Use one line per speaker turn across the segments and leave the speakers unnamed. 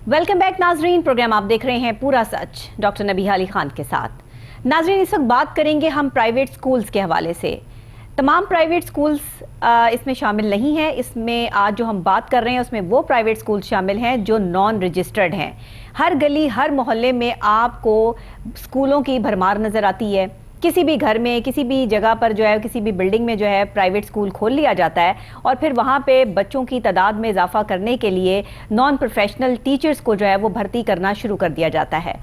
Welcome back नाजरीन। Programme आप देख रहे हैं पूरा सच डॉक्टर नबीहा अली खान के साथ। नाजरीन, इस वक्त बात करेंगे हम प्राइवेट स्कूल्स के हवाले से। तमाम प्राइवेट स्कूल्स इसमें शामिल नहीं है। इसमें आज जो हम बात कर रहे हैं उसमें वो प्राइवेट स्कूल शामिल हैं जो नॉन रजिस्टर्ड हैं। हर गली हर मोहल्ले में आपको स्कूलों की भरमार नज़र आती है। किसी भी घर में किसी भी जगह पर जो है किसी भी बिल्डिंग में जो है प्राइवेट स्कूल खोल लिया जाता है और फिर वहाँ पे बच्चों की तादाद में इजाफा करने के लिए नॉन प्रोफेशनल टीचर्स को जो है वो भर्ती करना शुरू कर दिया जाता है।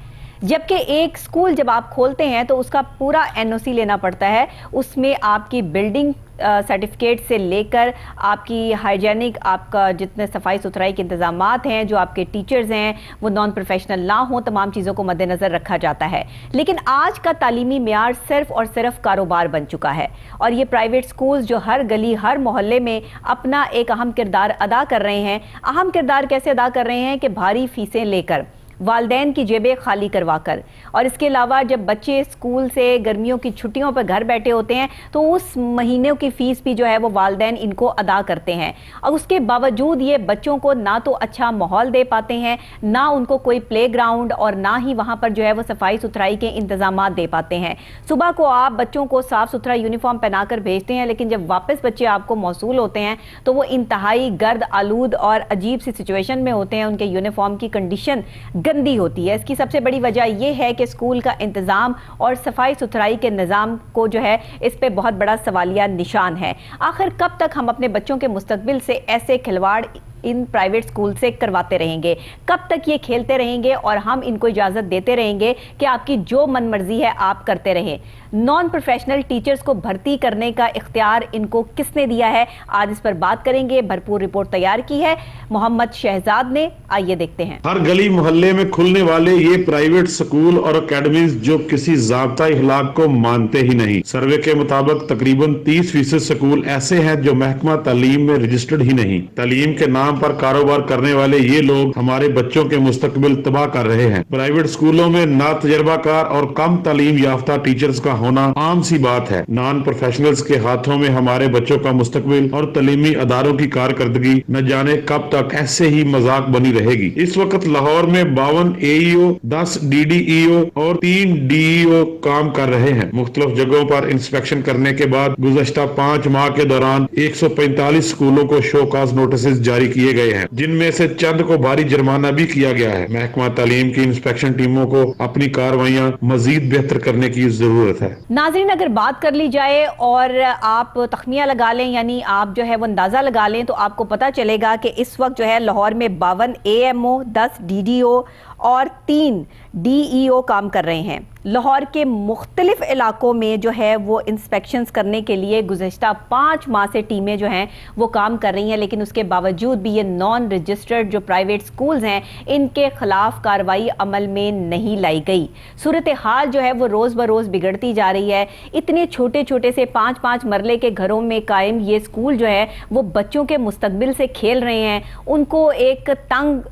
जबकि एक स्कूल जब आप खोलते हैं तो उसका पूरा एनओसी लेना पड़ता है। उसमें आपकी बिल्डिंग सर्टिफिकेट से लेकर आपकी हाइजेनिक, आपका जितने सफाई सुथराई के इंतजामात हैं, जो आपके टीचर्स हैं वो नॉन प्रोफेशनल ना हो, तमाम चीज़ों को मद्देनज़र रखा जाता है। लेकिन आज का तालीमी मेयार सिर्फ और सिर्फ कारोबार बन चुका है और ये प्राइवेट स्कूल जो हर गली हर मोहल्ले में अपना एक अहम किरदार अदा कर रहे हैं। अहम किरदार कैसे अदा कर रहे हैं कि भारी फीसें लेकर, वालदैन की जेबें खाली करवा कर, और इसके अलावा जब बच्चे स्कूल से गर्मियों की छुट्टियों पर घर बैठे होते हैं तो उस महीने की फ़ीस भी जो है वो वालदैन इनको अदा करते हैं। और उसके बावजूद ये बच्चों को ना तो अच्छा माहौल दे पाते हैं, ना उनको कोई प्ले ग्राउंड और ना ही वहाँ पर जो है वो सफाई सुथराई के इंतजाम दे पाते हैं। सुबह को आप बच्चों को साफ़ सुथरा यूनिफॉर्म पहना कर भेजते हैं, लेकिन जब वापस बच्चे आपको मौसूल होते हैं तो वो इंतहाई गर्द आलूद और अजीब सी सिचुएशन में होते हैं। उनके यूनिफॉर्म की कंडीशन गंदी होती है। इसकी सबसे बड़ी वजह यह है कि स्कूल का इंतज़ाम और सफाई सुथराई के निज़ाम को जो है इस पे बहुत बड़ा सवालिया निशान है। आखिर कब तक हम अपने बच्चों के मुस्तकबिल से ऐसे खिलवाड़ इन प्राइवेट स्कूल से करवाते रहेंगे? कब तक ये खेलते रहेंगे और हम इनको इजाज़त देते रहेंगे कि आपकी जो मन मर्जी है आप करते रहें? नॉन प्रोफेशनल टीचर्स को भर्ती करने का इख्तियार इनको किसने दिया है? आज इस पर बात करेंगे। भरपूर रिपोर्ट तैयार की है मोहम्मद शहजाद ने, आइए देखते हैं।
हर गली मोहल्ले में खुलने वाले ये प्राइवेट स्कूल और अकेडमीज जो किसी ज़ाब्ता इखलाक को मानते ही नहीं। सर्वे के मुताबिक तकरीबन 30% स्कूल ऐसे हैं जो महकमा तालीम में रजिस्टर्ड ही नहीं। तालीम के नाम पर कारोबार करने वाले ये लोग हमारे बच्चों के मुस्तकबिल तबाह कर रहे हैं। प्राइवेट स्कूलों में ना तजर्बाकार और कम तालीम याफ्ता टीचर्स का होना आम सी बात है। नॉन प्रोफेशनल्स के हाथों में हमारे बच्चों का मुस्तकबिल और तालीमी अदारों की कारकर्दगी न जाने कब तक ऐसे ही मजाक बनी रहेगी। इस वक्त लाहौर में 52 AEO, 10 DDEO और 3 DEO काम कर रहे हैं। मुख्तलिफ जगहों पर इंस्पेक्शन करने के बाद गुज़श्ता 5 माह के दौरान 145 स्कूलों को शोकाज नोटिस जारी किए गए हैं, जिनमें से चंद को भारी जुर्माना भी किया गया है। महकमा तालीम की इंस्पेक्शन टीमों को अपनी कार्रवाइयां मजीद बेहतर करने की जरूरत है।
नाज़रीन, अगर बात कर ली जाए और आप तखमिया लगा लें, यानी आप जो है वो अंदाज़ा लगा लें, तो आपको पता चलेगा कि इस वक्त जो है लाहौर में 52 AMO, 10 DDO और 3 DEO काम कर रहे हैं। लाहौर के मुख्तलिफ इलाकों में जो है वो इंस्पेक्शंस करने के लिए गुज़श्ता 5 माह से टीमें जो हैं वो काम कर रही हैं, लेकिन उसके बावजूद भी ये नॉन रजिस्टर्ड जो प्राइवेट स्कूल्स हैं इनके खिलाफ कार्रवाई अमल में नहीं लाई गई। सूरत हाल जो है वो रोज़ ब रोज़ बिगड़ती जा रही है। इतने छोटे छोटे से 5-5 मरले के घरों में कायम ये स्कूल जो है वो बच्चों के मुस्तकबिल से खेल रहे हैं। उनको एक तंग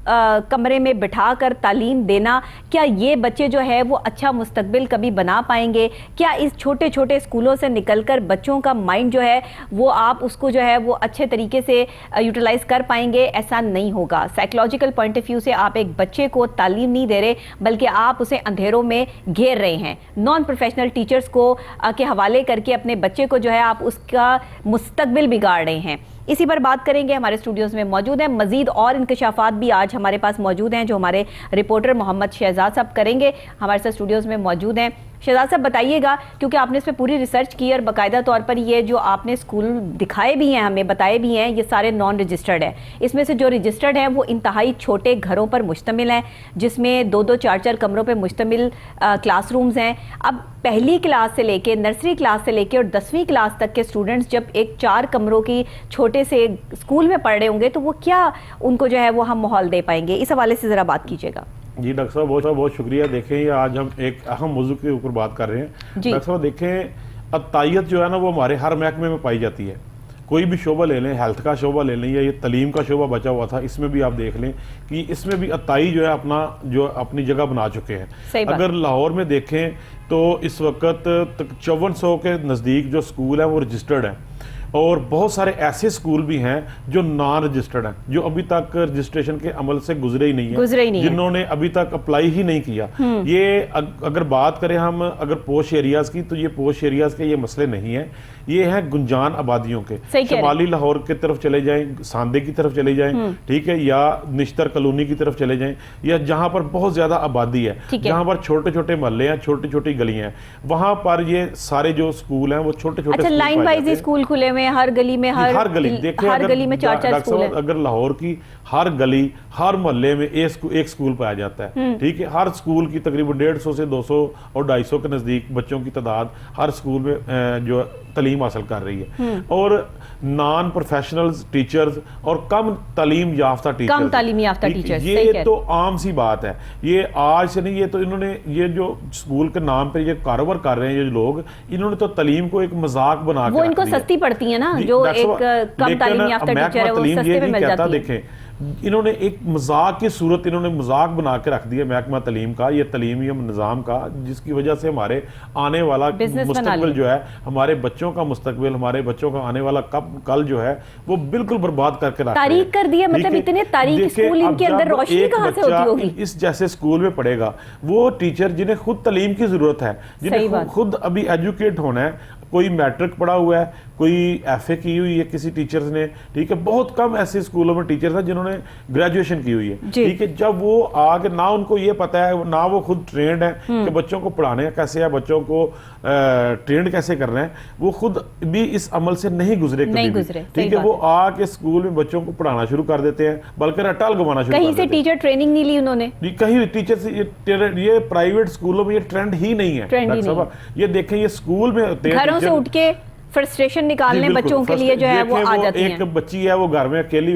कमरे में बिठा कर तालीम देना, क्या ये बच्चे जो है वो अच्छा मुस्तकबिल कभी बना पाएंगे? क्या इस छोटे छोटे स्कूलों से निकलकर बच्चों का माइंड जो है वो आप उसको जो है वो अच्छे तरीके से यूटिलाइज कर पाएंगे? ऐसा नहीं होगा। साइकोलॉजिकल पॉइंट ऑफ व्यू से आप एक बच्चे को तालीम नहीं दे रहे, बल्कि आप उसे अंधेरों में घेर रहे हैं। नॉन प्रोफेशनल टीचर्स को के हवाले करके अपने बच्चे को जो है आप उसका मुस्तकबिल बिगाड़ रहे हैं। इसी पर बात करेंगे। हमारे स्टूडियोज़ में मौजूद हैं मज़ीद और इंकशाफात भी आज हमारे पास मौजूद हैं जो हमारे रिपोर्टर मोहम्मद शहजाद साहब करेंगे। हमारे साथ स्टूडियोज़ में मौजूद हैं। शहजाद साहब, बताइएगा, क्योंकि आपने इस पर पूरी रिसर्च की और बाकायदा तौर पर ये जो आपने स्कूल दिखाए भी हैं, हमें बताए भी हैं, ये सारे नॉन रजिस्टर्ड हैं। इसमें से जो रजिस्टर्ड हैं वो इंतहाई छोटे घरों पर मुश्तमिल हैं, जिसमें 2-2, 4-4 कमरों पर मुश्तमिल क्लासरूम्स हैं। अब पहली क्लास से लेके, नर्सरी क्लास से लेके और 10वीं क्लास तक के स्टूडेंट्स जब एक 4 कमरों की छोटे से स्कूल में पढ़ रहे होंगे तो वो क्या उनको जो है वो हम माहौल दे पाएंगे? इस हवाले से ज़रा बात कीजिएगा।
जी डॉक्टर साहब, बहुत बहुत शुक्रिया। देखें, आज हम एक अहम मौजू के ऊपर बात कर रहे हैं। डॉक्टर साहब देखें, अतायत जो है ना वो हमारे हर महकमे में पाई जाती है। कोई भी शोबा ले लें, हेल्थ का शोबा ले लें या ये तलीम का शोबा बचा हुआ था, इसमें भी आप देख लें कि इसमें भी अताई जो है अपनी जगह बना चुके हैं। अगर लाहौर में देखें तो इस वक्त 5400 के नज़दीक जो स्कूल हैं वो रजिस्टर्ड हैं। और बहुत सारे ऐसे स्कूल भी हैं जो नॉन रजिस्टर्ड हैं, जो अभी तक रजिस्ट्रेशन के अमल से गुजरे ही नहीं है, जिन्होंने अभी तक अप्लाई ही नहीं किया। ये अगर बात करें हम अगर पोश एरियाज की, तो ये पोश एरियाज के ये मसले नहीं है, ये हैं गुंजान आबादियों के। शुमाली लाहौर की तरफ चले जाएं, सांदे की तरफ चले जाएं, ठीक है, या निश्तर कॉलोनी की तरफ चले जाएं, या जहां पर बहुत ज्यादा आबादी है, जहां पर छोटे छोटे मोहल्ले हैं, छोटी छोटी गलियां हैं, वहां पर ये सारे जो स्कूल हैं वो छोटे छोटे
लाइन वाइज स्कूल खुले हुए हैं, हर गली में, हर गली देखिए, हर गली में 4-4 स्कूल हैं।
अगर लाहौर की हर गली हर मोहल्ले में एक स्कूल पाया जाता है, ठीक है, हर स्कूल की तकरीबन 150 से 200 और 250 के नजदीक बच्चों की तादाद हर स्कूल में जो तालीम हासिल कर रही है, और नॉन प्रोफेशनल टीचर्स और कम तालीम याफ्ता टीचर्स, ये तो आम सी बात है। ये आज से नहीं, ये तो इन्होंने ये जो स्कूल के नाम पे ये कारोबार कर रहे हैं ये लोग, इन्होंने तो तालीम को एक मजाक बना के,
वो इनको सस्ती पड़ती है ना, जो एक कम तालीम याफ्ता टीचर है वो सस्ते में मिल जाती है।
देखें, इन्होंने एक मजाक की सूरत इन्होंने मजाक बना के रख दिया महकमा तालीम का, ये तालीमी निज़ाम का, जिसकी वजह से हमारे आने वाला मुस्तकबिल जो है, हमारे बच्चों का मुस्तकबिल, हमारे बच्चों का आने वाला कल जो है वो बिल्कुल बर्बाद करके रख
तारीख कर दिया। मतलब इतने तारीख स्कूल इनके अंदर रोशनी कहां से होती होगी?
इस जैसे स्कूल में पढ़ेगा वो टीचर जिन्हें खुद तालीम की जरूरत है, जिन्हें खुद अभी एजुकेट होना है, कोई मैट्रिक पढ़ा हुआ है, कोई एफए की हुई है किसी टीचर्स ने, ठीक है, बहुत कम ऐसे स्कूलों में टीचर्स हैं जिन्होंने ग्रेजुएशन की हुई है, ठीक है, जब वो आगे ना उनको ये पता है, ना वो खुद ट्रेंड है कि बच्चों को पढ़ाने कैसे है, बच्चों को ट्रेंड कैसे करना है, वो खुद भी इस अमल से नहीं गुजरे, ठीक है, वो आके स्कूल में बच्चों को पढ़ाना शुरू कर देते हैं, बल्कि रटाल घुमाना शुरू कर देते हैं।
कहीं से टीचर ट्रेनिंग नहीं ली उन्होंने,
कहीं टीचर से ये प्राइवेट स्कूलों में ये ट्रेंड ही नहीं है। ये देखें, ये स्कूल में होते हैं,
से उठ के फ्रस्ट्रेशन निकालने बच्चों के लिए जो है वो आ जाती हैं।
एक बच्ची है वो घर में अकेली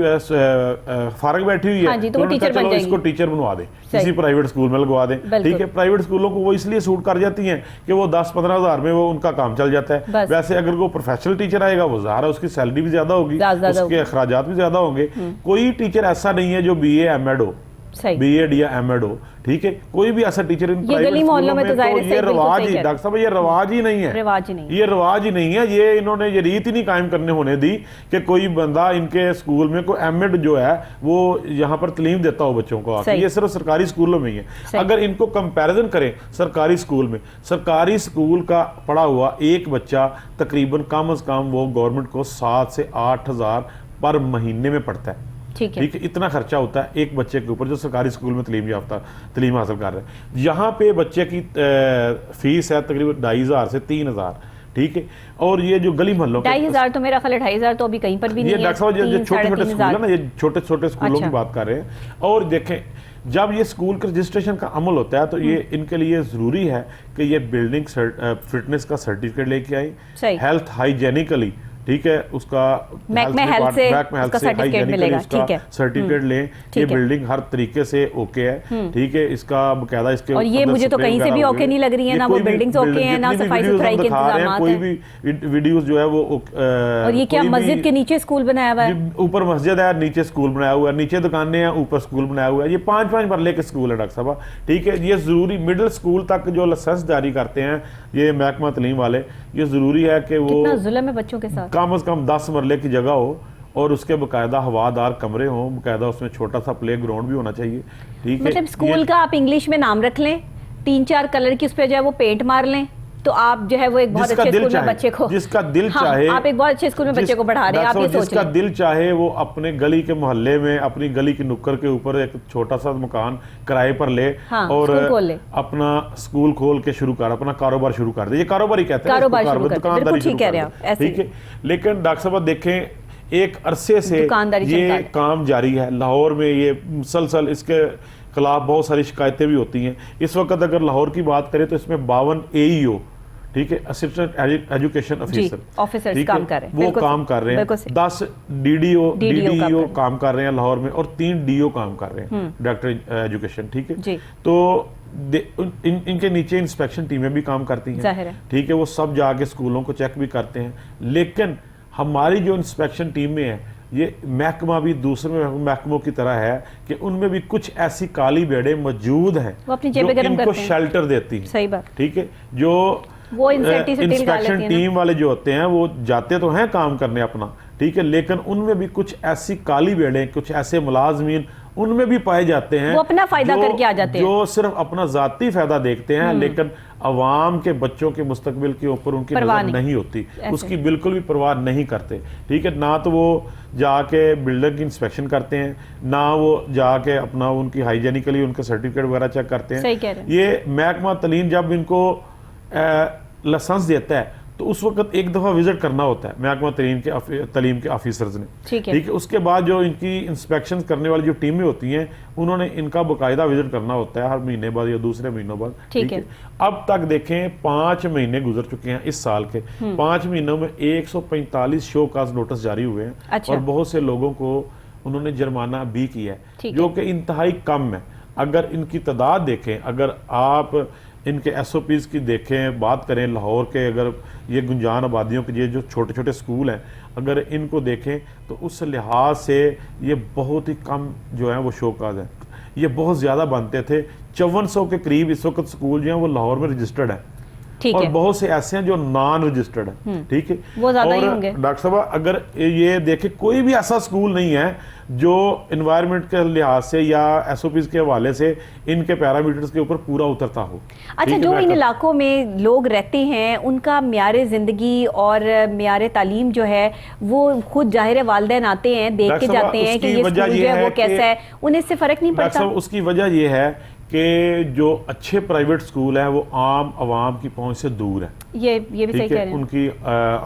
फारग बैठी हुई है,
हाँ जी, तो वो टीचर बन जाएगी,
इसको टीचर बनवा दे, किसी प्राइवेट स्कूल में लगवा दें, ठीक है। प्राइवेट स्कूलों को वो इसलिए सूट कर जाती हैं कि वो 10-15 हज़ार में वो उनका काम चल जाता है। वैसे अगर वो प्रोफेशनल टीचर आएगा वो ज़ाहिर है उसकी सैलरी भी ज्यादा होगी, उसके अखराजात भी ज्यादा होंगे। कोई टीचर ऐसा नहीं है जो BA MAd हो, BEd या MAd हो, ठीक है, कोई भी ऐसा टीचर इन प्राइवेट स्कूलों में, तो ये रवाज ही, डॉक्टर साहब, ये रवाज ही नहीं है, ये रवाज ही नहीं है। ये इन्होंने ये रीत ही नहीं कायम करने होने दी कि कोई बंदा इनके स्कूल में कोई MAd जो है वो यहाँ पर तालीम देता हो बच्चों को आके, ये सिर्फ सरकारी स्कूलों में ही है। अगर इनको कंपैरिजन करें सरकारी स्कूल में, सरकारी स्कूल का पढ़ा हुआ एक बच्चा तकरीबन कम अज कम वो गवर्नमेंट को 7 से 8 हज़ार पर महीने में पढ़ता है, ठीक है, इतना खर्चा होता है एक बच्चे के ऊपर जो सरकारी स्कूल में तालीम हासिल कर रहे हैं। यहाँ पे बच्चे की फीस है तकरीबन 2,500 से 3,000, ठीक है, और ये जो गली मोहल्लों
2,500 तो मेरा ख्याल है 2,500 तो अभी कहीं पर भी नहीं है।
डॉक्टर साहब ये छोटे छोटे स्कूल है ना, ये छोटे छोटे स्कूलों की बात कर रहे हैं। और देखें, जब ये स्कूल के रजिस्ट्रेशन का अमल होता है तो ये इनके लिए जरूरी है कि ये बिल्डिंग फिटनेस का सर्टिफिकेट लेके आए, हेल्थ हाइजेनिकली, ठीक है, उसका
हेल्थ से सर्टिफिकेट मिलेगा, ठीक है,
सर्टिफिकेट लें, ये बिल्डिंग हर तरीके से ओके है, ठीक है, इसका बकायदा इसके,
और ये मुझे तो कहीं से भी ओके नहीं लग रही है, ना वो बिल्डिंग्स ओके हैं, ना सफाई सुथराई के इंतजामात हैं,
कोई भी वीडियोस जो है वो,
और ये क्या मस्जिद के नीचे स्कूल बनाया हुआ है,
ऊपर मस्जिद है, नीचे स्कूल बनाया हुआ है, नीचे दुकानें हैं, ऊपर स्कूल बनाया हुआ है, ये 5-5 मरले के स्कूल है डॉक्टर साहब, ठीक है। ये जरूरी मिडिल स्कूल तक जो लाइसेंस जारी करते हैं ये महकमा तालीम वाले, ये जरूरी है कि वो
कितना जुल्म है बच्चों के साथ,
कम से कम 10 मरले की जगह हो और उसके बकायदा हवादार कमरे हों, बकायदा उसमें छोटा सा प्ले ग्राउंड भी होना चाहिए, ठीक है।
मतलब स्कूल का आप इंग्लिश में नाम रख लें, 3-4 कलर की उस पे जो है वो पेंट मार लें, तो आप जो है वो एक बहुत अच्छे स्कूल में बच्चे को,
जिसका दिल चाहे,
आप एक बहुत अच्छे स्कूल में बच्चे को पढ़ा रहे हैं, आप ये सोच लें,
जिसका दिल चाहे वो अपने गली के मोहल्ले में अपनी गली की नुक्कड़ के ऊपर एक छोटा सा मकान किराए पर ले और अपना स्कूल खोल के शुरू कर, अपना कारोबार शुरू कर दे। ये कारोबार ही कहते हैं, दुकानदारी,
ठीक कह रहे हैं आप,
ठीक है। लेकिन डॉक्टर साहब देखें, एक अरसे से ये काम जारी है लाहौर में, ये मुसलसल इसके खिलाफ बहुत सारी शिकायतें भी होती हैं। इस वक्त अगर लाहौर की बात करें तो इसमें 52 AEO, ठीक है, असिस्टेंट एजुकेशन ऑफिसर
काम कर रहे हैं,
वो काम कर रहे हैं, 10 DDO काम कर रहे हैं लाहौर में और 3 DO काम कर रहे हैं, डायरेक्टर एजुकेशन, ठीक है। तो इनके नीचे इंस्पेक्शन टीमें भी काम करती हैं, ठीक है, वो सब जाके स्कूलों को चेक भी करते हैं। लेकिन हमारी जो इंस्पेक्शन टीमें हैं ये महकमा भी दूसरे महकमों की तरह है कि उनमें भी कुछ ऐसी काली बेड़े मौजूद हैं जो इनको शेल्टर देती हैं,
सही बात,
ठीक है, जो
वो
इंस्पेक्शन टीम वाले जो होते हैं वो जाते तो हैं काम करने अपना, ठीक है, लेकिन उनमें भी कुछ ऐसी काली भेड़ें, कुछ ऐसे मुलाजमीन उनमें भी पाए जाते हैं
वो अपना फायदा करके आ जाते हैं,
जो सिर्फ अपना जाती फायदा देखते हैं, लेकिन अवाम के बच्चों के मुस्तकबिल के ऊपर उनकी नजर नहीं होती, उसकी बिल्कुल भी परवाह नहीं करते, ठीक है। ना तो वो जाके बिल्डर की इंस्पेक्शन करते हैं, ना वो जाके अपना उनकी हाइजेनिकली उनके सर्टिफिकेट वगैरह चेक करते हैं।
सही कह रहे हैं।
ये महकमा तलीम जब इनको लाइसेंस देता है तो उस वक्त एक दफ़ा विजिट करना होता है महकमा तलीम के ऑफिसर्स ने, ठीक है। उसके बाद जो इनकी इंस्पेक्शन करने वाली जो टीमें होती हैं उन्होंने इनका बाकायदा विजिट करना होता है हर महीने बाद या दूसरे महीनों बाद, ठीक है। अब तक देखें 5 महीने गुजर चुके हैं इस साल के, 5 महीनों में 145 शो काज नोटिस जारी हुए हैं। अच्छा। और बहुत से लोगों को उन्होंने जुर्माना भी किया है, जो कि इंतहाई कम है। अगर इनकी तादाद देखें, अगर आप इनके SOPs की देखें, बात करें लाहौर के, अगर ये गुंजान आबादियों के ये जो छोटे छोटे स्कूल हैं अगर इनको देखें तो उस लिहाज से ये बहुत ही कम जो है वो शोकाज हैं। ये बहुत ज़्यादा बनते थे, 5400 के करीब इस वक्त स्कूल जो हैं वो लाहौर में रजिस्टर्ड है, और बहुत से ऐसे हैं जो नॉन रजिस्टर्ड है, ठीक है।
वो ज़्यादा ही होंगे।
डॉक्टर साहब अगर ये देखें कोई भी ऐसा स्कूल नहीं है जो एनवायरनमेंट के लिहाज से या SOPs के हवाले से इनके पैरामीटर्स के ऊपर पूरा उतरता हो।
अच्छा, जो इन इलाकों में लोग रहते हैं उनका म्यार ज़िंदगी और म्यार तालीम जो है वो खुद जाहिर वालिदैन आते हैं, देख के जाते हैं कि ये स्कूल जो है वो कैसा है, उन्हें इससे फ़र्क नहीं पड़ता।
उसकी वजह ये है कि जो अच्छे प्राइवेट स्कूल हैं वो आम आवाम की पहुंच से दूर है,
ये भी सही कह रहे हैं।
उनकी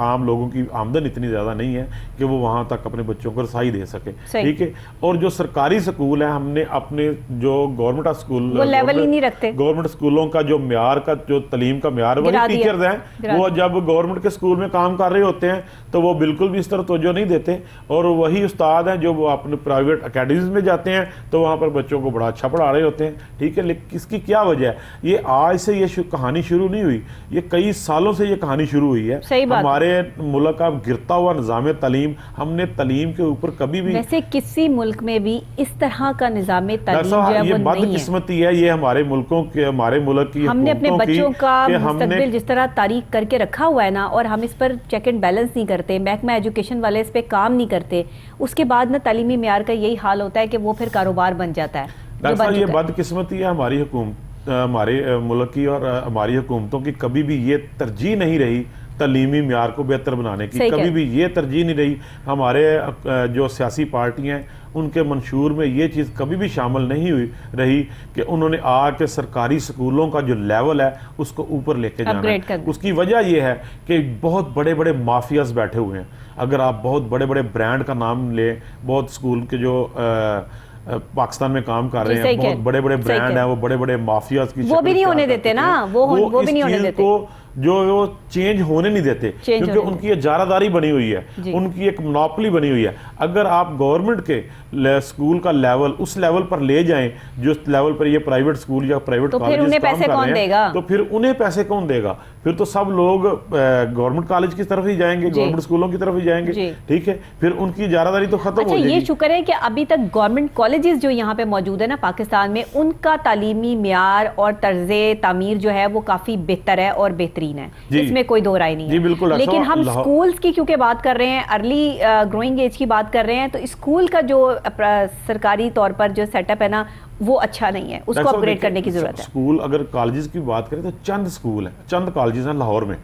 आम लोगों की आमदन इतनी ज़्यादा नहीं है कि वो वहाँ तक अपने बच्चों को रसाई दे सके, ठीक है। और जो सरकारी स्कूल है, हमने अपने जो गवर्नमेंट स्कूल
वो लेवल ही नहीं रखते,
गवर्नमेंट स्कूलों का जो म्यार का जो तलीम का म्यार वही टीचर्स हैं, वो जब गवर्नमेंट के स्कूल में काम कर रहे होते हैं तो वो बिल्कुल भी इस तरह तवज्जो नहीं देते, और वही उस्ताद हैं जो वो अपने प्राइवेट अकेडमीज में जाते हैं तो वहाँ पर बच्चों को बड़ा अच्छा पढ़ा रहे होते हैं, ठीक है। लेकिन इसकी क्या वजह है? ये आज से ये कहानी शुरू नहीं हुई, ये कई सालों से ये कहानी शुरू हुई है। हमारे मुल्क का गिरता हुआ निज़ाम तलीम, हमने तलीम के ऊपर कभी भी,
वैसे किसी मुल्क में भी इस तरह का निज़ाम तलीम जो है वो
बदकिस्मती है। ये हमारे मुल्कों के, हमारे मुल्क की,
हमने अपने बच्चों का मुस्तकबिल जिस तरह तारीख करके रखा हुआ है ना, और हम इस पर चेक एंड बैलेंस नहीं करते, महकमा एजुकेशन वाले इस पर काम नहीं करते, उसके बाद ना तालीमी म्यार का यही हाल होता है कि वो फिर कारोबार बन जाता है।
ये बदकिस्मती है हमारी हुकूमत, हमारे मुल्क की और हमारी हुकूमतों की कभी भी ये तरजीह नहीं रही तलीमी म्यार को बेहतर बनाने की, कभी भी ये तरजीह नहीं रही। हमारे जो सियासी पार्टियां हैं उनके मंशूर में ये चीज़ कभी भी शामिल नहीं हुई रही कि उन्होंने आके सरकारी स्कूलों का जो लेवल है उसको ऊपर लेके जाना है। उसकी वजह ये है कि बहुत बड़े बड़े माफियाज बैठे हुए हैं। अगर आप बहुत बड़े बड़े ब्रांड का नाम लें, बहुत स्कूल के जो पाकिस्तान में काम कर रहे हैं, बहुत बड़े बड़े ब्रांड हैं, वो बड़े बड़े माफियाज की
वो भी नहीं होने देते ना, वो भी नहीं होने देते,
जो वो चेंज होने नहीं देते, क्योंकि उनकी इजारादारी बनी हुई है, उनकी एक मोनोपोली बनी हुई है। अगर आप गवर्नमेंट के स्कूल का लेवल उस लेवल पर ले जाएं जो लेवल पर ये प्राइवेट स्कूल या प्राइवेट कॉलेज
पैसे कौन देगा,
तो फिर उन्हें पैसे कौन देगा? फिर तो सब लोग गवर्नमेंट कॉलेज की तरफ ही जाएंगे, गवर्नमेंट स्कूलों की तरफ ही जाएंगे, ठीक है। फिर उनकी इजारादारी तो खत्म हो जाएगी।
ये शुक्र है कि अभी तक गवर्नमेंट कॉलेजेस जो यहाँ पे मौजूद है ना पाकिस्तान में, उनका तालीमी म्यार और तर्जे तामीर जो है वो काफी बेहतर है और बेहतरीन है, इसमें कोई दो राय नहीं है।
बिल्कुल।
लेकिन हम स्कूल्स की क्योंकि बात कर रहे हैं, अर्ली ग्रोइंग एज की बात कर रहे हैं, तो स्कूल का जो सरकारी तौर पर जो सेटअप है ना वो अच्छा नहीं है, उसको अपग्रेड करने की जरूरत है।
स्कूल अगर कॉलेजेस की बात करें तो चंद स्कूल हैं, चंद कॉलेजेस हैं लाहौर में,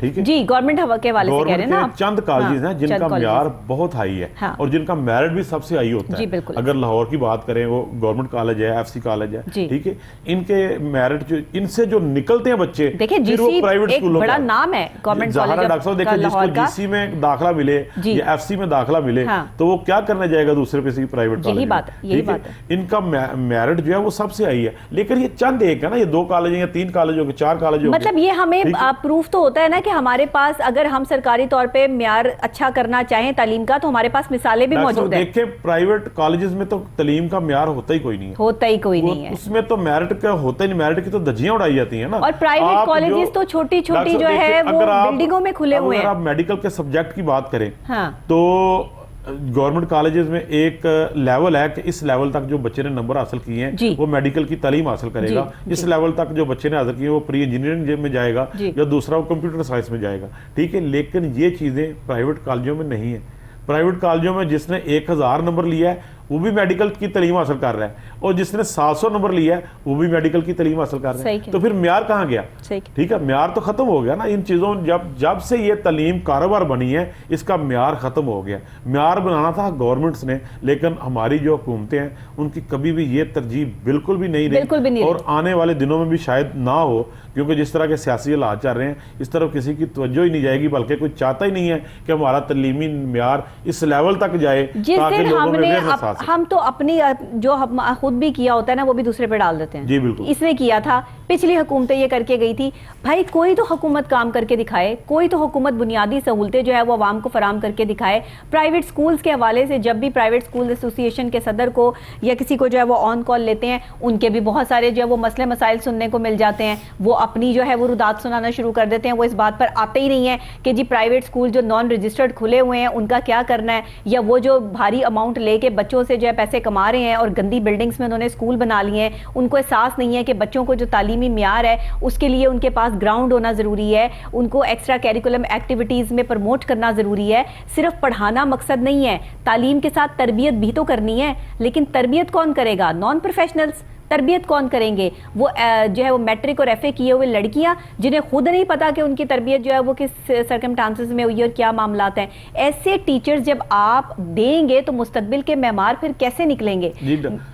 ठीक है जी,
गवर्नमेंट हवा के वाले से कह रहे हैं ना,
चंद कॉलेजेस हैं जिनका म्यार बहुत हाई है, और जिनका मेरिट भी सबसे हाई होता है। अगर लाहौर की बात करें, वो गवर्नमेंट कॉलेज है, FC कॉलेज है, ठीक है। इनके मेरिट जो इनसे जो निकलते हैं बच्चे,
फिर वो प्राइवेट स्कूलों का बड़ा नाम है गवर्नमेंट कॉलेज।
डॉक्टर साहब देखिए, जिसको GC में दाखिला मिले या FC में दाखिला मिले तो वो क्या करने जाएगा दूसरे किसी प्राइवेट कॉलेज में, ठीक है। इनका मेरिट जो है वो सबसे हाई है, लेकिन ये चंद एक है ना, ये 2 कॉलेज या 3 कॉलेज हो, 4 कॉलेज हो,
मतलब ये हमें प्रूफ तो होता है ना कि हमारे पास अगर हम सरकारी तौर पे म्यार अच्छा करना चाहें तालीम का, तो हमारे पास मिसालें भी मौजूद हैं।
देखिए प्राइवेट कॉलेजेस में तो तालीम का म्यार होता ही कोई नहीं है, उसमें तो मेरिट का होता ही नहीं, मेरिट की तो धज्जियां उड़ाई जाती है ना।
और प्राइवेट कॉलेजेस तो छोटी छोटी जो है वो बिल्डिंगों में खुले हुए हैं।
अगर आप मेडिकल के सब्जेक्ट की बात करें तो गवर्नमेंट कॉलेजेस में एक लेवल है कि इस लेवल तक जो बच्चे ने नंबर हासिल किए हैं वो मेडिकल की तालीम हासिल करेगा। इस लेवल तक जो बच्चे ने हासिल किए वो प्री इंजीनियरिंग में जाएगा या दूसरा वो कंप्यूटर साइंस में जाएगा, ठीक है। लेकिन ये चीज़ें प्राइवेट कॉलेजों में नहीं है। प्राइवेट कॉलेजों में जिसने 1000 नंबर लिया है वो भी मेडिकल की तालीम हासिल कर रहा है, और जिसने 700 नंबर लिया है वो भी मेडिकल की तालीम हासिल कर रहा है। तो फिर म्यार कहाँ गया? ठीक है, म्यार तो खत्म हो गया ना इन चीज़ों। जब से ये तालीम कारोबार बनी है इसका म्यार खत्म हो गया। म्यार बनाना था गवर्नमेंट्स ने, लेकिन हमारी जो हुकूमतें हैं उनकी कभी भी ये तरजीह बिल्कुल भी नहीं रही, और आने वाले दिनों में भी शायद ना हो, क्योंकि जिस तरह के सियासी हालात चल रहे हैं इस तरफ किसी की तवज्जो ही नहीं जाएगी, बल्कि कोई चाहता ही नहीं है कि हमारा तालीमी म्यार इस लेवल तक जाए ताकि लोगों में अवेयरनेस आ सके।
हम तो अपनी जो हम खुद भी किया होता है ना वो भी दूसरे पे डाल देते हैं।
जी बिल्कुल,
इसने किया था, पिछली हुकूमतें ये करके गई थी। भाई कोई तो हुकूमत काम करके दिखाए, कोई तो हुकूमत बुनियादी सहूलतें जो है वो आवाम को फराम करके दिखाए। प्राइवेट स्कूल्स के हवाले से जब भी प्राइवेट स्कूल एसोसिएशन के सदर को या किसी को जो है वो ऑन कॉल लेते हैं, उनके भी बहुत सारे जो है वो मसले मसाइल सुनने को मिल जाते हैं। वो अपनी जो है वो रुदात सुनाना शुरू कर देते हैं। वो इस बात पर आते ही नहीं है कि जी प्राइवेट स्कूल जो नॉन रजिस्टर्ड खुले हुए हैं उनका क्या करना है, या वो जो भारी अमाउंट लेके बच्चों से जो है पैसे कमा रहे हैं और गंदी बिल्डिंग्स में उन्होंने स्कूल बना लिए हैं। उनको एहसास नहीं है कि बच्चों को जो तालीमी म्यार है उसके लिए उनके पास ग्राउंड होना ज़रूरी है, उनको एक्स्ट्रा कैरिकुलम एक्टिविटीज़ में प्रमोट करना ज़रूरी है। सिर्फ पढ़ाना मकसद नहीं है, तालीम के साथ तरबियत भी तो करनी है। लेकिन तरबियत कौन करेगा? Non professionals. तरबियत कौन करेंगे? वो जो है वो मैट्रिक और FA किए हुए लड़कियां जिन्हें खुद नहीं पता कि उनकी तरबियत जो है वो किस सर्कमस्टांसेस में हुई है और क्या मामलात हैं। ऐसे टीचर्स जब आप देंगे तो मुस्तकबिल के मेमार फिर कैसे निकलेंगे?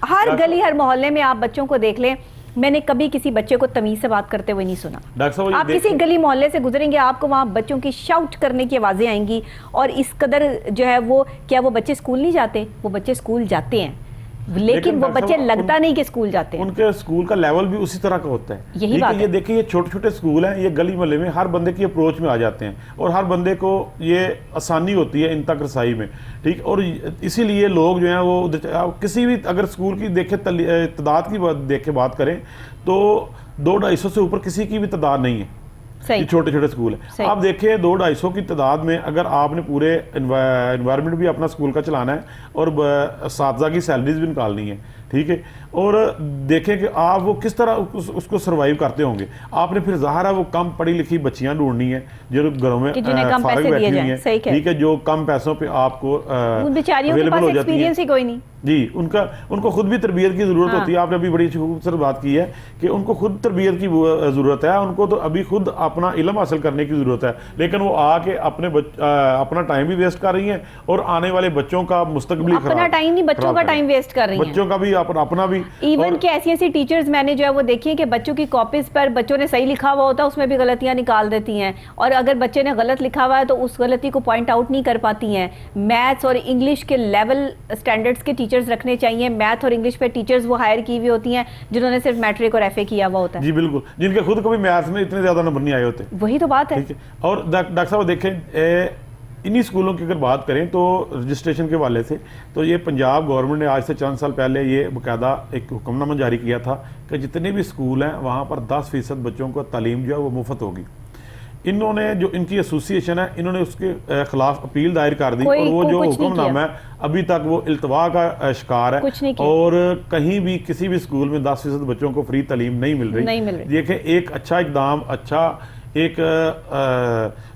हर गली हर मोहल्ले में आप बच्चों को देख लें, मैंने कभी किसी बच्चे को तमीज से बात करते हुए नहीं सुना। आप किसी गली मोहल्ले से गुजरेंगे आपको वहाँ बच्चों की शाउट करने की आवाज़ें आएंगी। और इस कदर जो है वो, क्या वो बच्चे स्कूल नहीं जाते? वो बच्चे स्कूल जाते हैं, लेकिन वो बच्चे लगता नहीं कि स्कूल जाते हैं।
उनके स्कूल का लेवल भी उसी तरह का होता है।
यही बात है।
ये देखिए, ये छोटे छोटे स्कूल हैं, ये गली मोहल्ले में हर बंदे की अप्रोच में आ जाते हैं और हर बंदे को ये आसानी होती है इन तक रसाई में, ठीक। और इसीलिए लोग जो हैं वो किसी भी अगर स्कूल की देखे तादाद की बात करें तो 200-250 से ऊपर किसी की भी तादाद नहीं है। ये छोटे छोटे स्कूल है। आप देखिए 200-250 की तादाद में अगर आपने पूरे एनवायरनमेंट भी अपना स्कूल का चलाना है और साथी की सैलरीज भी निकालनी है, ठीक है, और देखें कि आप वो किस तरह उसको सर्वाइव करते होंगे। आपने फिर ज़ाहिर है वो कम पढ़ी लिखी बच्चियां ढूंढनी है जो घरों में फारिग बैठी हुई हैं, ठीक है, जो कम पैसों पे आपको अवेलेबल हो जाती है। जी, उनको खुद भी तरबियत की ज़रूरत होती है। आपने अभी बड़ी खूबसूरत बात की है कि उनको खुद तरबियत की ज़रूरत है, उनको तो अभी खुद अपना इल्म हासिल करने की ज़रूरत है, लेकिन वो आके अपना टाइम भी वेस्ट कर रही हैं और आने वाले बच्चों का मुस्तकबिल
अपना टाइम नहीं, बच्चों का टाइम वेस्ट कर रही हैं,
बच्चों का भी अपना भी।
इवन के ऐसी टीचर्स मैंने जो है वो देखी है कि बच्चों की कॉपीज पर बच्चों ने सही लिखा हुआ होता है, उसमें भी गलतियां निकाल देती हैं, और अगर बच्चे ने गलत लिखा हुआ है तो उस गलती को पॉइंट आउट नहीं कर पाती हैं। मैथ्स और इंग्लिश के लेवल स्टैंडर्ड्स के टीचर्स रखने चाहिए। मैथ और इंग्लिश पे टीचर्स वो हायर की हुई होती हैं जिन्होंने सिर्फ मैट्रिक और FA किया हुआ होता है।
जी बिल्कुल, जिनके खुद कभी मैथ्स में इतने ज्यादा नंबर नहीं आए होते।
वही तो बात है।
और डॉक्टर साहब देखें, इन्हीं स्कूलों की अगर बात करें तो रजिस्ट्रेशन के वाले से, तो ये पंजाब गवर्नमेंट ने आज से चंद साल पहले ये बाकायदा एक हुक्मनामा जारी किया था कि जितने भी स्कूल हैं वहाँ पर 10% बच्चों को तालीम जो है वो मुफ्त होगी। इन्होंने जो इनकी एसोसिएशन है इन्होंने उसके खिलाफ अपील दायर कर दी, और वो जो हुक्मनामा है अभी तक वो इल्तवा का शिकार है, और कहीं भी किसी भी स्कूल में 10% बच्चों को फ्री तालीम नहीं मिल रही। देखें, एक अच्छा इकदाम, अच्छा एक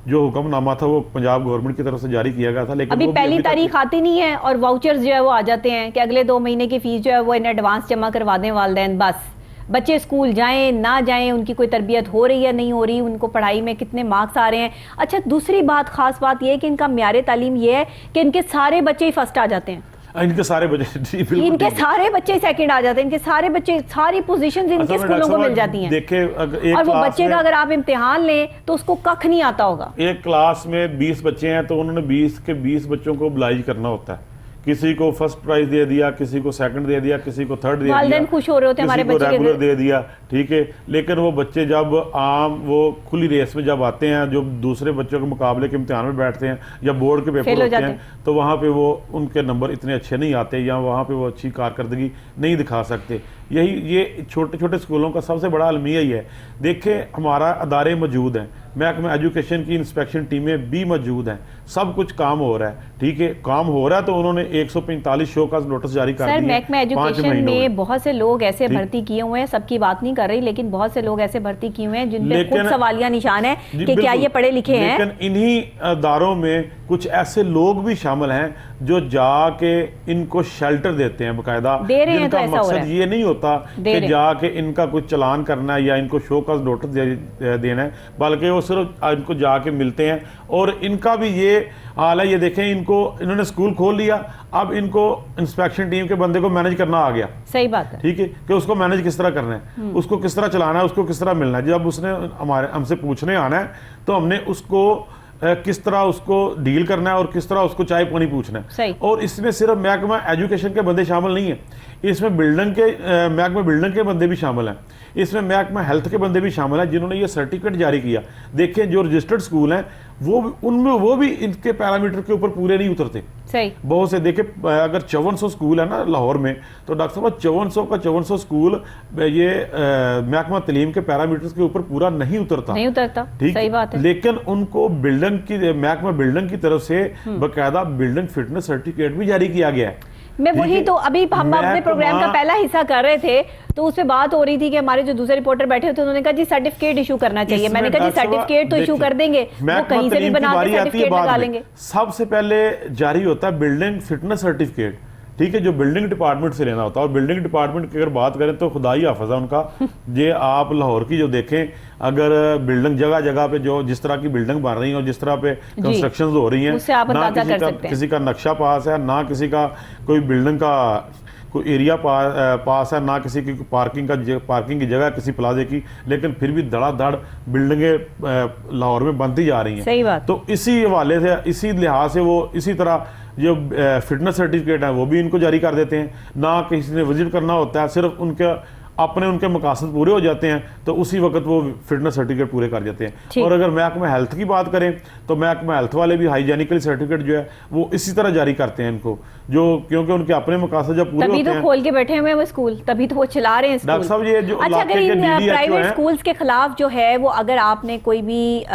जो हुक्मनामा था वो पंजाब गवर्नमेंट की तरफ से जारी किया गया था, लेकिन
अभी पहली तारीख आती नहीं है और वाउचर्स जो है वो आ जाते हैं कि अगले 2 महीने की फीस जो है वो इन एडवांस जमा करवा दें वालिदैन। बस बच्चे स्कूल जाएं ना जाएं, उनकी कोई तरबियत हो रही है नहीं हो रही, उनको पढ़ाई में कितने मार्क्स आ रहे हैं। अच्छा, दूसरी बात, खास बात यह है कि इनका म्यारे तालीम ये है कि इनके सारे बच्चे ही फर्स्ट आ जाते हैं,
इनके सारे बच्चे
इनके सारे बच्चे सेकंड आ जाते हैं, इनके सारे बच्चे, सारी पोजीशंस इनके स्कूलों को मिल जाती हैं। और वो बच्चे का अगर आप इम्तिहान लें तो उसको कख नहीं आता होगा।
एक क्लास में 20 बच्चे हैं तो उन्होंने 20 के 20 बच्चों को ओबलाइज करना होता है। किसी को फर्स्ट प्राइज दे दिया, किसी को सेकंड दे दिया, किसी को थर्ड दे दिया,
खुश हो रहे होते हैं हमारे बच्चे
रेगुलर दे दिया, ठीक है। लेकिन वो बच्चे जब वो खुली रेस में जब आते हैं, जो दूसरे बच्चों के मुकाबले के इम्तिहान में बैठते हैं या बोर्ड के पेपर होते हैं, तो वहाँ पे वो उनके नंबर इतने अच्छे नहीं आते या वहाँ पे वो अच्छी कारकर्दगी नहीं दिखा सकते। ये छोटे छोटे स्कूलों का सबसे बड़ा अलमिया ही है। देखिए, हमारा अदारे मौजूद हैं, महकमा एजुकेशन की इंस्पेक्शन टीमें भी मौजूद हैं, सब कुछ काम हो रहा है, ठीक है, काम हो रहा है। तो उन्होंने 145 शो का नोटिस जारी कर दिया।
सर, महकमा एजुकेशन में बहुत से लोग ऐसे भर्ती किए हुए हैं, सबकी बात नहीं कर रही, लेकिन बहुत से लोग ऐसे भर्ती किए हुए हैं जिन पे खुद सवालिया निशान है कि क्या ये पढ़े लिखे हैं।
लेकिन इन्हीं अदारों में कुछ ऐसे लोग भी शामिल हैं जो जाके इनको शेल्टर देते हैं, बाकायदा जिनका मकसद ये नहीं होता कि जाके इनका कुछ चलान करना है या इनको शो का नोटिस देना है, बल्कि वो सिर्फ इनको जाके मिलते हैं। और इनका भी ये हाल है, ये देखें, इन्होंने स्कूल खोल लिया, अब इनको इंस्पेक्शन टीम के बंदे को मैनेज करना आ गया।
सही बात है,
ठीक है, कि उसको मैनेज किस तरह करना है, उसको किस तरह चलाना है, उसको किस तरह मिलना है। जब उसने हमसे पूछने आना है तो हमने उसको किस तरह उसको डील करना है और किस तरह उसको चाय पानी पूछना है। और इसमें सिर्फ महकमा एजुकेशन के बंदे शामिल नहीं है, इसमें महकमा बिल्डिंग के बंदे भी शामिल हैं, इसमें महकमा हेल्थ के बंदे भी शामिल हैं जिन्होंने ये सर्टिफिकेट जारी किया। देखें, जो रजिस्टर्ड स्कूल हैं वो भी इनके पैरामीटर के ऊपर पूरे नहीं उतरते।
सही,
बहुत से देखे, अगर 5400 स्कूल है ना लाहौर में, तो डॉक्टर साहब 5400 स्कूल ये महकमा तलीम के पैरामीटर्स के ऊपर पूरा नहीं उतरता।
ठीक, सही बात है।
लेकिन उनको महकमा बिल्डिंग की तरफ से बाकायदा बिल्डिंग फिटनेस सर्टिफिकेट भी जारी किया गया है।
मैं वही तो अभी हम अपने प्रोग्राम का पहला हिस्सा कर रहे थे, तो उसमें बात हो रही थी कि हमारे जो दूसरे रिपोर्टर बैठे थे उन्होंने कहा जी सर्टिफिकेट इशू करना चाहिए। मैंने कहा जी सर्टिफिकेट तो इशू कर देंगे, वो कहीं से भी बना के सर्टिफिकेट निकालेंगे।
सबसे पहले जारी होता है बिल्डिंग फिटनेस सर्टिफिकेट, ठीक है, जो बिल्डिंग डिपार्टमेंट से लेना होता है। और बिल्डिंग डिपार्टमेंट की अगर बात करें तो खुदा ही हाफिज़ है उनका। ये आप लाहौर की जो देखें, अगर बिल्डिंग जगह जगह पे जो जिस तरह की बिल्डिंग बन रही है और जिस तरह पे कंस्ट्रक्शन हो रही हैं, ना किसी का नक्शा पास है, ना किसी का कोई बिल्डिंग का कोई एरिया पास है, ना किसी की पार्किंग की जगह किसी प्लाजे की, लेकिन फिर भी धड़ाधड़ बिल्डिंगें लाहौर में बनती जा रही हैं।
सही बात।
तो इसी हवाले से, इसी लिहाज से वो इसी तरह जो फिटनेस सर्टिफिकेट है वो भी इनको जारी कर देते हैं। ना किसी ने विजिट करना होता है, सिर्फ उनके मकासद पूरे हो जाते हैं तो उसी वक्त वो फिटनेस सर्टिफिकेट पूरे कर जाते हैं। और अगर महकमा हेल्थ की बात करें तो महकमा हेल्थ वाले भी हाइजेनिकल सर्टिफिकेट जो है वो इसी तरह जारी करते हैं इनको, जो क्योंकि उनके अपने मकासद जब पूरे
होते हैं। तभी तो खोल के बैठे हुए हैं वो स्कूल, तभी तो वो चला रहे हैं
डॉक्टर साहब। ये जो
अच्छा, अगर इन प्राइवेट स्कूल्स के खिलाफ जो है वो अगर आपने कोई भी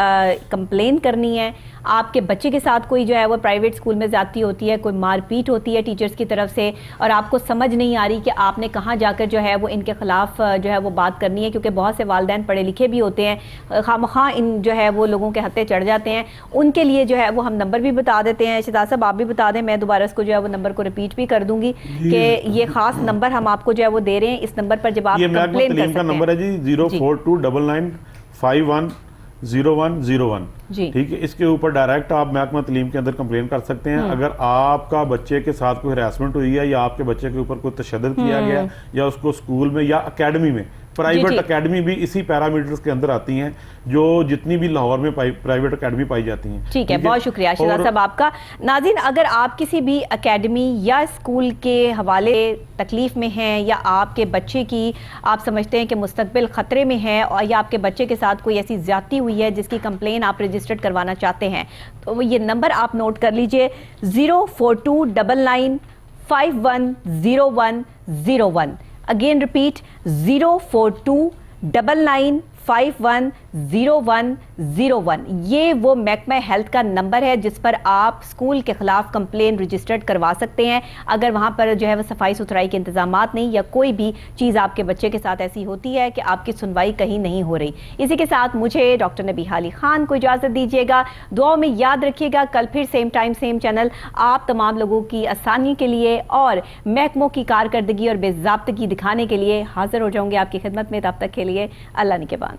कंप्लेन करनी है, आपके बच्चे के साथ कोई जो है वो प्राइवेट स्कूल में जाती होती है, कोई मारपीट होती है टीचर्स की तरफ से, और आपको समझ नहीं आ रही कि आपने कहाँ जाकर जो है वो इनके खिलाफ जो है वो बात करनी है, क्योंकि बहुत से वालिदैन पढ़े लिखे भी होते हैं, खामखा इन जो है वो लोगों के हत्थे चढ़ जाते हैं। उनके लिए जो है वो हम नंबर भी बता देते हैं। शहजाद साहब आप भी बता दें, मैं दोबारा इसको जो है वो नंबर को रिपीट भी कर दूंगी कि ये खास नंबर हम आपको जो है वो दे रहे हैं। इस नंबर पर जब आप कंप्लेन कर सकते हैं,
नंबर है जी 042995100101 जी, ठीक है। इसके ऊपर डायरेक्ट आप महकमा तलीम के अंदर कंप्लेन कर सकते हैं। अगर आपका बच्चे के साथ कोई हरासमेंट हुई है या आपके बच्चे के ऊपर कोई तशद्दुद किया गया या उसको स्कूल में या अकेडमी में, प्राइवेट अकेडमी भी इसी पैरामीटर्स के अंदर आती हैं, जो जितनी भी लाहौर में प्राइवेट अकेडमी पाई जाती हैं।
ठीक है, बहुत शुक्रिया शहजाद साहब आपका। नाज़रीन, अगर आप किसी भी अकेडमी या स्कूल के हवाले तकलीफ में हैं या आपके बच्चे की आप समझते हैं कि मुस्तकबिल ख़तरे में है और या आपके बच्चे के साथ कोई ऐसी ज़्यादती हुई है जिसकी कंप्लेन आप रजिस्टर्ड करवाना चाहते हैं, तो ये नंबर आप नोट कर लीजिए 04299510101। Again repeat 04299510101। ये वो महकमा हेल्थ का नंबर है जिस पर आप स्कूल के खिलाफ कंप्लेन रजिस्टर्ड करवा सकते हैं अगर वहाँ पर जो है वो सफाई सुथराई के इंतजामात नहीं या कोई भी चीज़ आपके बच्चे के साथ ऐसी होती है कि आपकी सुनवाई कहीं नहीं हो रही। इसी के साथ मुझे डॉक्टर नबीहा अली खान को इजाज़त दीजिएगा। दुआओं में याद रखिएगा, कल फिर सेम टाइम सेम चैनल आप तमाम लोगों की आसानी के लिए और महकमों की कारकर्दगी और बेज़ाब्तगी दिखाने के लिए हाजिर हो जाऊंगे आपकी खिदमत में। तब तक के लिए अल्लाह निगहबान।